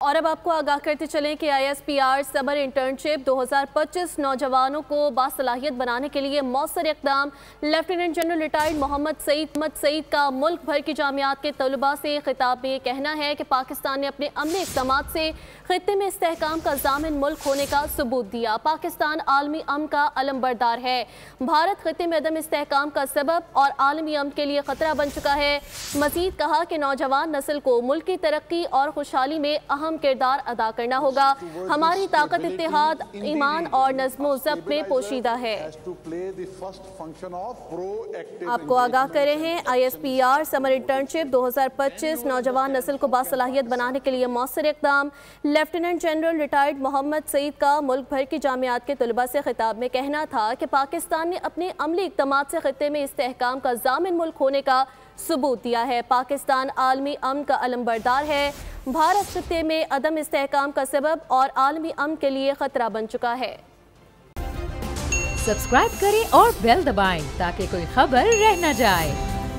और अब आपको आगाह करते चलें कि ISPR समर इंटर्नशिप 2025 नौजवानों को बासलाहियत बनाने के लिए मौसर इक़दाम। Lieutenant general retired Mohammad Saeed का मुल्क भर की जामियात के तलबा से खिताब में कहना है कि पाकिस्तान ने अपने अमली इक़दामात से खित्ते में इस्तेहकाम का ज़ामिन मुल्क होने का सबूत दिया। पाकिस्तान आलमी अमन का अलमबरदार है। भारत खित्ते में अदम इस्तेहकाम का सबब और आलमी अमन के लिए खतरा बन चुका है। मजीद कहा कि नौजवान नस्ल को मुल्क की तरक्की और खुशहाली में अहम किरदार अदा करना होगा। हमारी ताकत इत्तेहाद, ईमान और नज़्मो ज़ब्त में पोशीदा है। आपको आगाह कर रहे हैं ISPR समर इंटर्नशिप 2025 नौजवान नस्ल को बासलाहियत बनाने के लिए मौसर इक़दाम। Lieutenant general retired Mohammad Saeed का मुल्क भर की जामियात के तलबा से खिताब में कहना था कि पाकिस्तान ने अपने अमली इक़दामात से खित्ते में इस्तेहकाम का ज़ामिन मुल्क होने का सबूत दिया है। पाकिस्तान आलमी अमन का अलमबरदार है। भारत खित्ते में अदम इस्तेहकाम का सबब और आलमी अमन के लिए खतरा बन चुका है। सब्सक्राइब करें और बेल दबाएं ताकि कोई खबर रह न जाए।